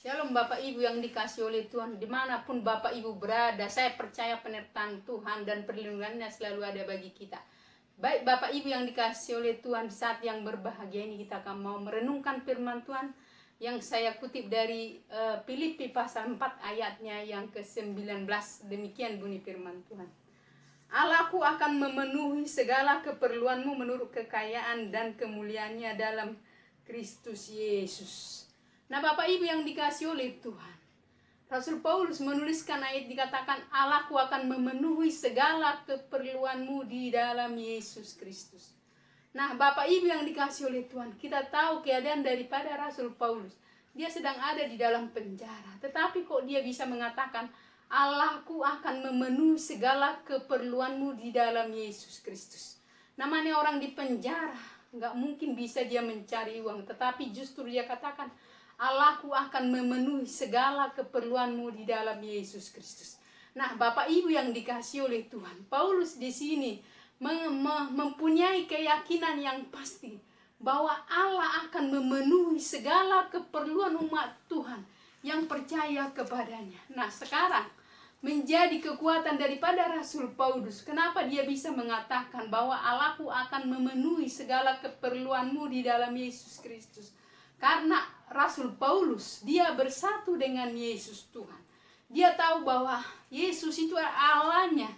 Shalom Bapak Ibu yang dikasih oleh Tuhan, dimanapun Bapak Ibu berada, saya percaya penyertaan Tuhan dan perlindungannya selalu ada bagi kita. Baik Bapak Ibu yang dikasih oleh Tuhan, saat yang berbahagia ini kita akan mau merenungkan firman Tuhan yang saya kutip dari Filipi pasal 4 ayatnya yang ke-19. Demikian bunyi firman Tuhan. Allahku akan memenuhi segala keperluanmu menurut kekayaan dan kemuliaannya dalam Kristus Yesus. Nah Bapak Ibu yang dikasih oleh Tuhan, Rasul Paulus menuliskan ayat dikatakan Allahku akan memenuhi segala keperluanmu di dalam Yesus Kristus. Nah Bapak Ibu yang dikasih oleh Tuhan, kita tahu keadaan daripada Rasul Paulus. Dia sedang ada di dalam penjara, tetapi kok dia bisa mengatakan Allahku akan memenuhi segala keperluanmu di dalam Yesus Kristus. Namanya orang di penjara, nggak mungkin bisa dia mencari uang, tetapi justru dia katakan Allahku akan memenuhi segala keperluanmu di dalam Yesus Kristus. Nah, Bapak Ibu yang dikasih oleh Tuhan, Paulus di sini mempunyai keyakinan yang pasti bahwa Allah akan memenuhi segala keperluan umat Tuhan yang percaya kepadanya. Nah, sekarang menjadi kekuatan daripada Rasul Paulus. Kenapa dia bisa mengatakan bahwa Allahku akan memenuhi segala keperluanmu di dalam Yesus Kristus? Karena Rasul Paulus, dia bersatu dengan Yesus Tuhan. Dia tahu bahwa Yesus itu Allahnya.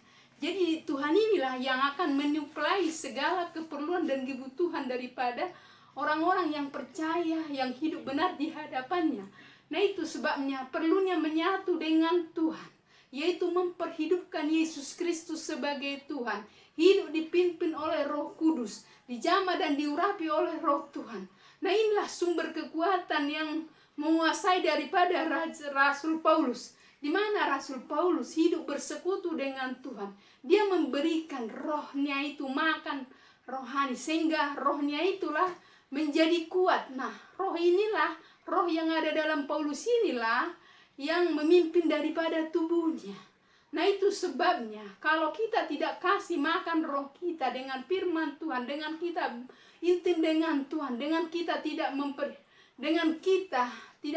Jadi Tuhan inilah yang akan menyuplai segala keperluan dan kebutuhan daripada orang-orang yang percaya, yang hidup benar di hadapannya. Nah itu sebabnya perlunya menyatu dengan Tuhan, yaitu memperhidupkan Yesus Kristus sebagai Tuhan. Hidup dipimpin oleh Roh Kudus, dijamah dan diurapi oleh Roh Tuhan. Nah inilah sumber kekuatan yang menguasai daripada Rasul Paulus. Di mana Rasul Paulus hidup bersekutu dengan Tuhan. Dia memberikan rohnya itu makan rohani, sehingga rohnya itulah menjadi kuat. Nah roh inilah, roh yang ada dalam Paulus inilah yang memimpin daripada tubuhnya. Nah itu sebabnya kalau kita tidak kasih makan roh kita dengan firman Tuhan, dengan kita intim dengan Tuhan, dengan kita tidak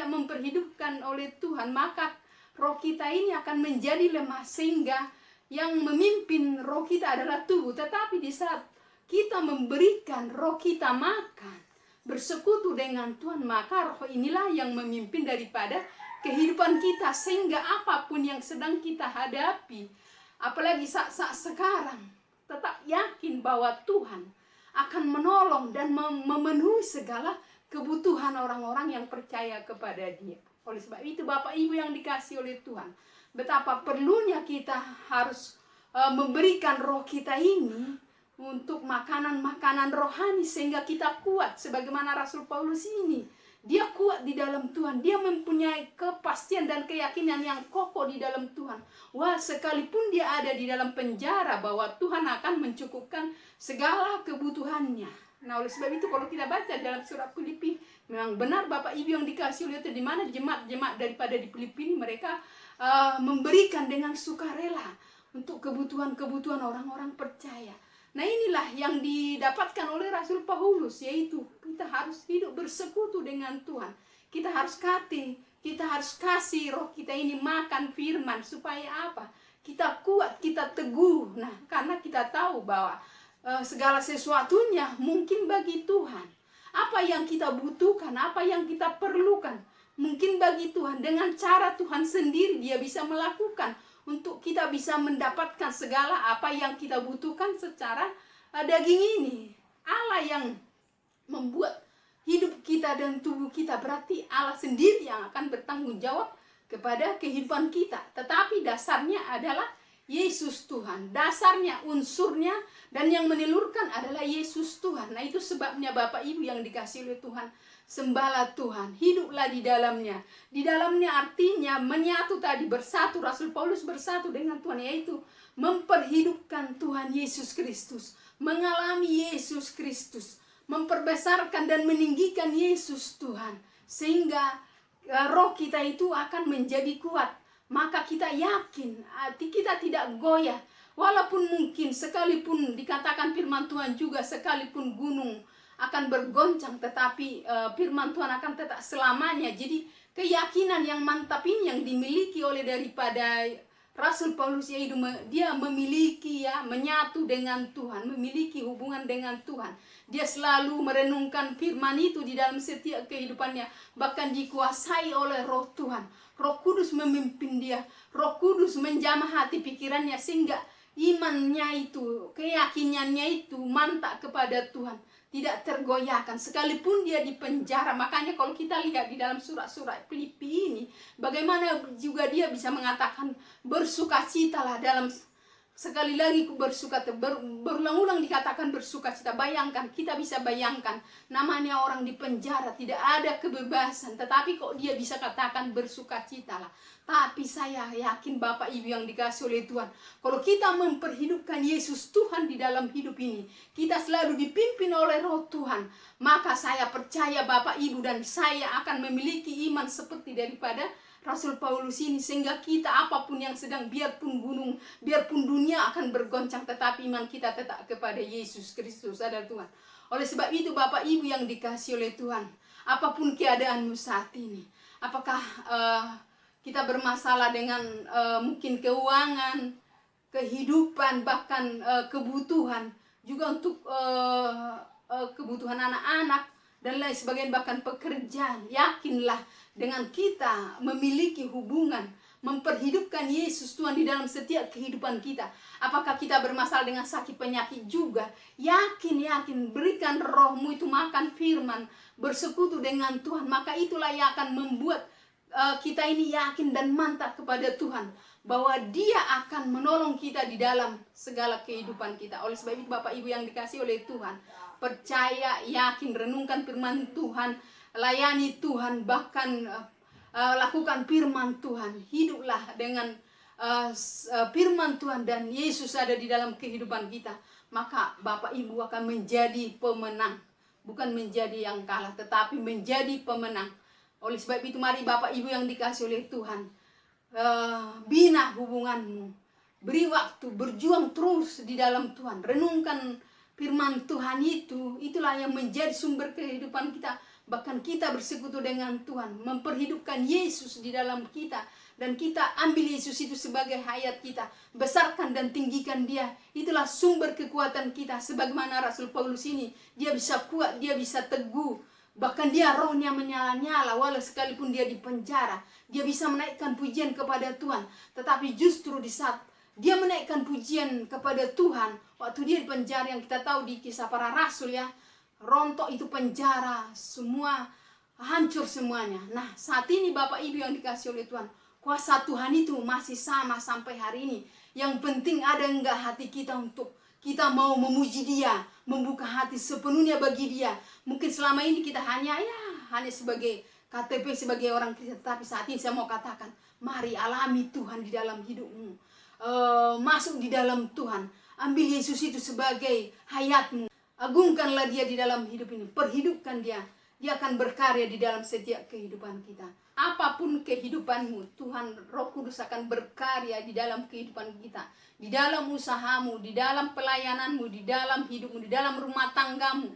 memperhidupkan oleh Tuhan, maka roh kita ini akan menjadi lemah, sehingga yang memimpin roh kita adalah tubuh. Tetapi di saat kita memberikan roh kita makan, bersekutu dengan Tuhan, maka roh inilah yang memimpin daripada kehidupan kita, sehingga apapun yang sedang kita hadapi, apalagi saat sekarang, tetap yakin bahwa Tuhan akan menolong dan memenuhi segala kebutuhan orang-orang yang percaya kepada Dia. Oleh sebab itu Bapak Ibu yang dikasih oleh Tuhan, betapa perlunya kita harus memberikan roh kita ini untuk makanan-makanan rohani, sehingga kita kuat sebagaimana Rasul Paulus ini. Dia kuat di dalam Tuhan, dia mempunyai kepastian dan keyakinan yang kokoh di dalam Tuhan. Wah, sekalipun dia ada di dalam penjara, bahwa Tuhan akan mencukupkan segala kebutuhannya. Nah oleh sebab itu kalau kita baca dalam surat Filipi, memang benar Bapak Ibu yang dikasih oleh Tuhan, di mana jemaat-jemaat daripada di Filipi ini mereka memberikan dengan sukarela untuk kebutuhan-kebutuhan orang-orang percaya. Nah inilah yang didapatkan oleh Rasul Paulus, yaitu kita harus hidup bersekutu dengan Tuhan. Kita harus kasih roh kita ini makan firman, supaya apa? Kita kuat, kita teguh. Nah karena kita tahu bahwa segala sesuatunya mungkin bagi Tuhan. Apa yang kita butuhkan, apa yang kita perlukan, mungkin bagi Tuhan. Dengan cara Tuhan sendiri dia bisa melakukan untuk kita bisa mendapatkan segala apa yang kita butuhkan secara daging ini. Allah yang membuat hidup kita dan tubuh kita, berarti Allah sendiri yang akan bertanggung jawab kepada kehidupan kita. Tetapi dasarnya adalah Yesus Tuhan, dasarnya, unsurnya, dan yang menelurkan adalah Yesus Tuhan. Nah itu sebabnya Bapak Ibu yang dikasih oleh Tuhan, sembahlah Tuhan, hiduplah di dalamnya. Di dalamnya artinya menyatu tadi, bersatu. Rasul Paulus bersatu dengan Tuhan, yaitu memperhidupkan Tuhan Yesus Kristus, mengalami Yesus Kristus, memperbesarkan dan meninggikan Yesus Tuhan, sehingga roh kita itu akan menjadi kuat. Maka kita yakin, hati kita tidak goyah. Walaupun mungkin sekalipun dikatakan firman Tuhan juga, sekalipun gunung akan bergoncang, tetapi firman Tuhan akan tetap selamanya. Jadi keyakinan yang mantap ini yang dimiliki oleh daripada Rasul Paulus, yaitu dia memiliki menyatu dengan Tuhan, memiliki hubungan dengan Tuhan. Dia selalu merenungkan firman itu di dalam setiap kehidupannya, bahkan dikuasai oleh Roh Tuhan. Roh Kudus memimpin dia, Roh Kudus menjamah hati pikirannya sehingga imannya itu, keyakinannya itu mantap kepada Tuhan, tidak tergoyahkan sekalipun dia di penjara. Makanya kalau kita lihat di dalam surat-surat Filipi ini, bagaimana juga dia bisa mengatakan bersukacitalah dalam, sekali lagi berulang-ulang dikatakan bersukacita. Bayangkan, kita bisa bayangkan, namanya orang di penjara tidak ada kebebasan, tetapi kok dia bisa katakan bersukacitalah. Tapi saya yakin Bapak Ibu yang dikasih oleh Tuhan, kalau kita memperhidupkan Yesus Tuhan di dalam hidup ini, kita selalu dipimpin oleh Roh Tuhan, maka saya percaya Bapak Ibu dan saya akan memiliki iman seperti daripada Rasul Paulus ini, sehingga kita apapun yang sedang, biarpun gunung, biarpun dunia akan bergoncang, tetapi iman kita tetap kepada Yesus Kristus adalah Tuhan. Oleh sebab itu Bapak Ibu yang dikasih oleh Tuhan, apapun keadaanmu saat ini, apakah kita bermasalah dengan mungkin keuangan, kehidupan, bahkan kebutuhan, juga untuk kebutuhan anak-anak dan lain sebagainya, bahkan pekerjaan. Yakinlah, dengan kita memiliki hubungan, memperhidupkan Yesus Tuhan di dalam setiap kehidupan kita. Apakah kita bermasalah dengan sakit penyakit juga, yakin, berikan rohmu itu makan firman, bersekutu dengan Tuhan, maka itulah yang akan membuat kita ini yakin dan mantap kepada Tuhan, bahwa Dia akan menolong kita di dalam segala kehidupan kita. Oleh sebab itu Bapak Ibu yang dikasih oleh Tuhan, percaya, yakin, renungkan firman Tuhan, layani Tuhan, bahkan lakukan firman Tuhan. Hiduplah dengan firman Tuhan dan Yesus ada di dalam kehidupan kita, maka Bapak Ibu akan menjadi pemenang. Bukan menjadi yang kalah, tetapi menjadi pemenang. Oleh sebab itu mari Bapak Ibu yang dikasih oleh Tuhan, bina hubunganmu, beri waktu, berjuang terus di dalam Tuhan, renungkan firman Tuhan itu. Itulah yang menjadi sumber kehidupan kita. Bahkan kita bersekutu dengan Tuhan, memperhidupkan Yesus di dalam kita, dan kita ambil Yesus itu sebagai hayat kita, besarkan dan tinggikan Dia. Itulah sumber kekuatan kita. Sebagaimana Rasul Paulus ini, dia bisa kuat, dia bisa teguh, bahkan dia rohnya menyala-nyala, walau sekalipun dia di penjara, dia bisa menaikkan pujian kepada Tuhan. Tetapi justru di saat dia menaikkan pujian kepada Tuhan, waktu dia di penjara, yang kita tahu di Kisah Para Rasul rontok itu penjara, semua hancur semuanya. Nah, saat ini Bapak Ibu yang dikasih oleh Tuhan, kuasa Tuhan itu masih sama sampai hari ini. Yang penting ada enggak hati kita untuk kita mau memuji Dia, membuka hati sepenuhnya bagi Dia. Mungkin selama ini kita hanya sebagai KTP, sebagai orang Kristen. Tapi saat ini saya mau katakan, mari alami Tuhan di dalam hidupmu, masuk di dalam Tuhan, ambil Yesus itu sebagai hayatmu, agungkanlah Dia di dalam hidup ini, perhidupkan Dia. Dia akan berkarya di dalam setiap kehidupan kita. Apapun kehidupanmu, Tuhan Roh Kudus akan berkarya di dalam kehidupan kita, di dalam usahamu, di dalam pelayananmu, di dalam hidupmu, di dalam rumah tanggamu,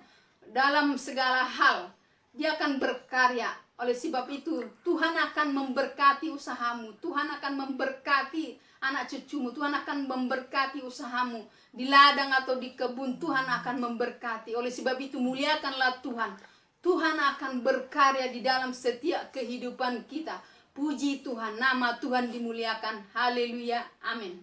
dalam segala hal. Dia akan berkarya. Oleh sebab itu Tuhan akan memberkati usahamu, Tuhan akan memberkati anak cucumu, Tuhan akan memberkati usahamu di ladang atau di kebun. Tuhan akan memberkati. Oleh sebab itu muliakanlah Tuhan. Tuhan akan berkarya di dalam setiap kehidupan kita. Puji Tuhan, nama Tuhan dimuliakan. Haleluya, amin.